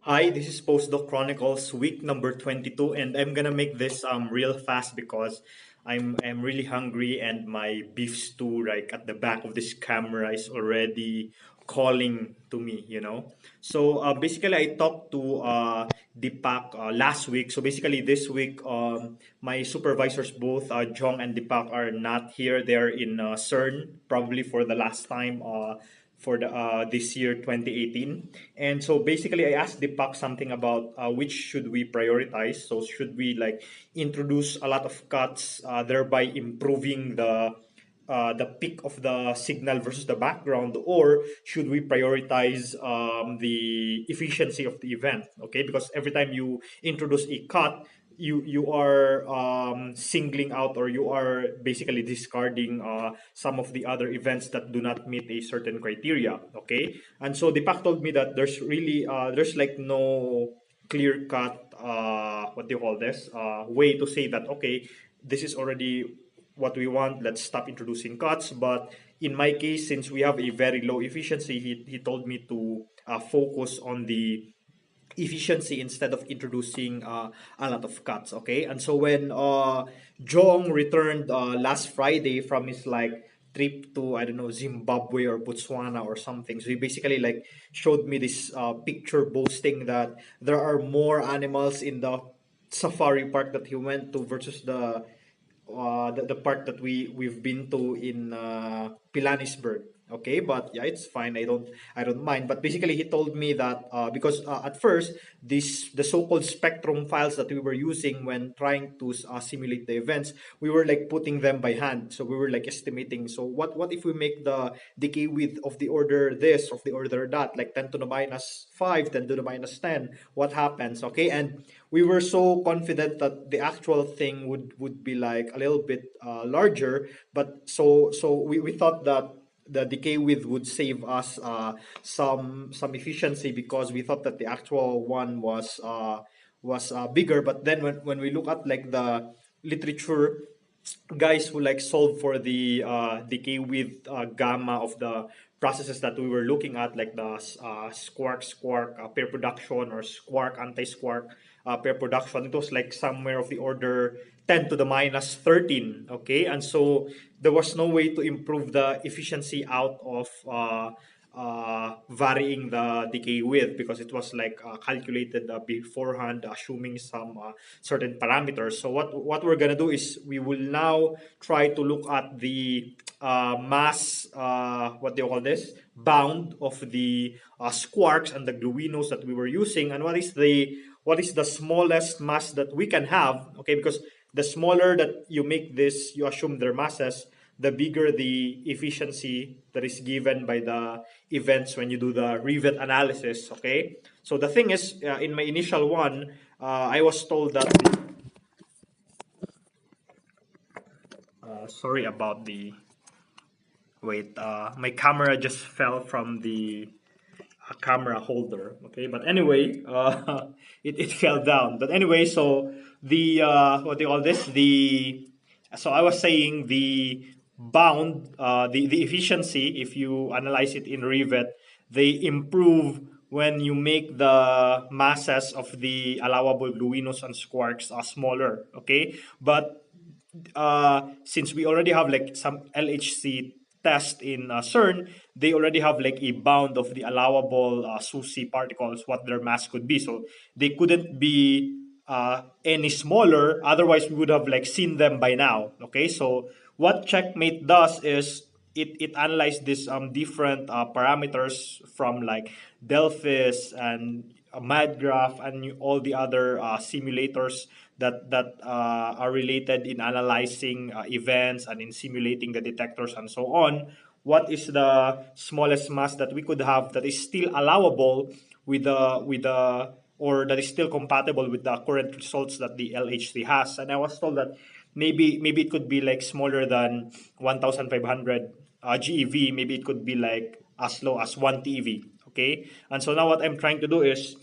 Hi, this is Postdoc Chronicles week number 22, and I'm gonna make this real fast because I'm really hungry and my beef stew like at the back of this camera is already calling to me. So basically I talked to Deepak last week. So basically this week my supervisors both Jong and Deepak are not here. They're in CERN probably for the last time for the this year 2018. And so basically I asked Deepak something about which should we prioritize. So should we like introduce a lot of cuts, thereby improving the peak of the signal versus the background, or should we prioritize the efficiency of the event? Okay, because every time you introduce a cut, you are singling out, or you are basically discarding some of the other events that do not meet a certain criteria. Okay, and so Deepak told me that there's really there's like no clear cut what do you call this way to say that okay, this is already what we want, let's stop introducing cuts. But in my case, since we have a very low efficiency, he told me to focus on the efficiency instead of introducing a lot of cuts. Okay, and so when Jong returned last Friday from his like trip to, I don't know, Zimbabwe or Botswana or something, so he basically like showed me this picture boasting that there are more animals in the safari park that he went to versus the park that we've been to in Pilanesberg. Okay, but yeah, it's fine. I don't mind. But basically, he told me that because at first the so-called spectrum files that we were using when trying to simulate the events, we were like putting them by hand. So we were like estimating. So what if we make the decay width of the order this, of the order that, like 10 to the minus 5, 10 to the minus 10? What happens? Okay, and we were so confident that the actual thing would be like a little bit larger, but so we thought that the decay width would save us some efficiency, because we thought that the actual one was bigger. But then when we look at like the literature, guys who like solve for the decay with gamma of the processes that we were looking at, like the squark pair production, or squark anti-squark pair production, it was like somewhere of the order 10 to the minus 13. Okay, and so there was no way to improve the efficiency out of varying the decay width, because it was like calculated beforehand, assuming some certain parameters. So what we're gonna do is we will now try to look at the mass, what do you call this, bound of the squarks and the gluinos that we were using, and what is the smallest mass that we can have. Okay, because the smaller that you make this, you assume their masses, the bigger the efficiency that is given by the events when you do the rivet analysis. Okay, so the thing is, in my initial one, I was told that sorry about the wait, my camera just fell from the camera holder. Okay, but anyway, it fell down. But anyway, so the what do you call this, the so I was saying the bound, the efficiency, if you analyze it in rivet, they improve when you make the masses of the allowable gluinos and squarks smaller. Okay, but since we already have like some LHC test in CERN, they already have like a bound of the allowable SUSY particles, what their mass could be. So they couldn't be any smaller. Otherwise, we would have like seen them by now. Okay, so what Checkmate does is it analyzed these different parameters from like Delphis and MadGraph and all the other simulators that are related in analyzing events and in simulating the detectors and so on. What is the smallest mass that we could have that is still allowable with the or that is still compatible with the current results that the LHC has? And I was told that maybe it could be like smaller than 1,500 GeV. Maybe it could be like as low as 1 TeV. Okay, and so now what I'm trying to do is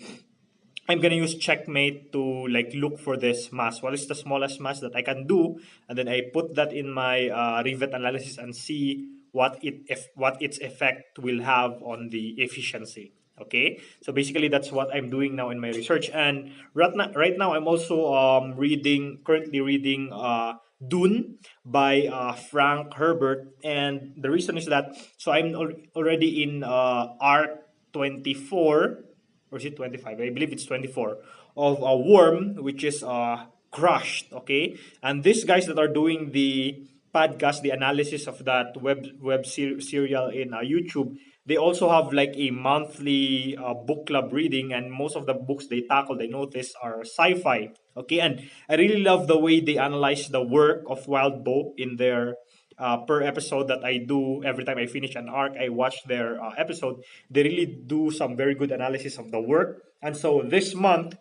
I'm gonna use Checkmate to like look for this mass. What is the smallest mass that I can do? And then I put that in my rivet analysis and see what its effect will have on the efficiency. Okay, so basically that's what I'm doing now in my research. And right now I'm also currently reading Dune by Frank Herbert. And the reason is that, so I'm already in arc 24, or is it 25? I believe it's 24 of a worm, which is crushed. Okay, and these guys that are doing the podcast, the analysis of that serial in YouTube, they also have like a monthly book club reading, and most of the books they tackle, they notice, are sci-fi. Okay, and I really love the way they analyze the work of Wild Bow in their per episode that I do. Every time I finish an arc, I watch their episode. They really do some very good analysis of the work. And so this month,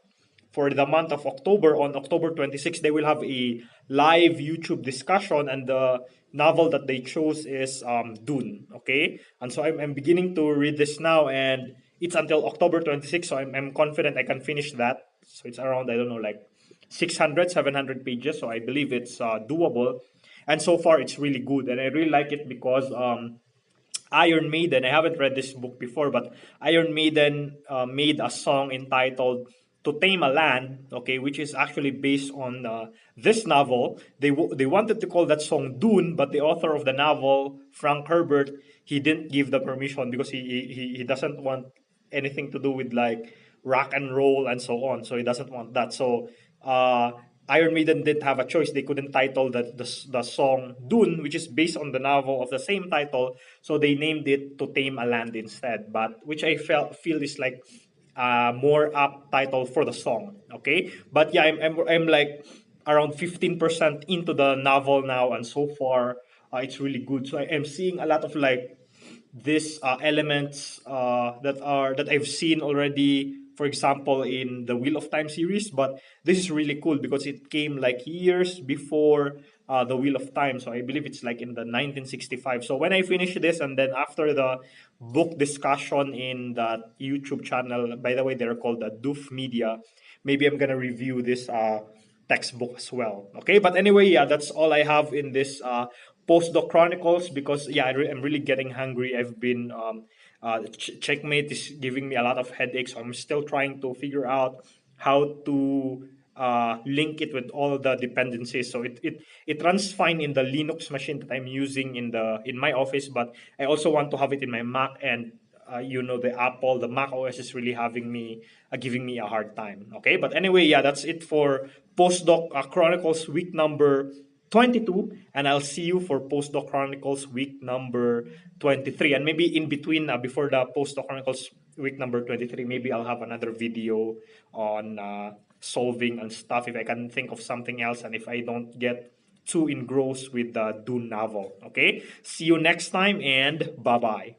for the month of October, on October 26th, they will have a live YouTube discussion, and the novel that they chose is Dune. Okay, and so I'm beginning to read this now, and it's until October 26th, so I'm confident I can finish that. So it's around, I don't know, like 600, 700 pages, so I believe it's doable. And so far, it's really good, and I really like it because Iron Maiden, I haven't read this book before, but Iron Maiden made a song entitled "To Tame a Land," okay, which is actually based on this novel. They wanted to call that song Dune, but the author of the novel, Frank Herbert, he didn't give the permission because he doesn't want anything to do with like rock and roll and so on. So he doesn't want that. So uh, Iron Maiden didn't have a choice. They couldn't title the song Dune, which is based on the novel of the same title. So they named it To Tame a Land instead. But which I feel is like more apt title for the song. Okay, but yeah, I'm like around 15% into the novel now, and so far it's really good. So I am seeing a lot of like these elements that I've seen already, for example, in the Wheel of Time series. But this is really cool because it came like years before the Wheel of Time. So I believe it's like in the 1965. So when I finish this, and then after the book discussion in that YouTube channel, by the way, they're called the Doof Media, maybe I'm gonna review this textbook as well. Okay, but anyway, yeah, that's all I have in this Postdoc Chronicles, because yeah, I'm really getting hungry. I've been checkmate is giving me a lot of headaches. I'm still trying to figure out how to link it with all the dependencies. So it runs fine in the Linux machine that I'm using in my office, but I also want to have it in my Mac. And the Mac OS is really having me giving me a hard time. Okay, but anyway, yeah, that's it for Postdoc Chronicles week number 22, and I'll see you for Postdoc Chronicles week number 23. And maybe in between, before the Postdoc Chronicles week number 23, maybe I'll have another video on solving and stuff if I can think of something else, and if I don't get too engrossed with the Dune novel. Okay, see you next time, and bye bye.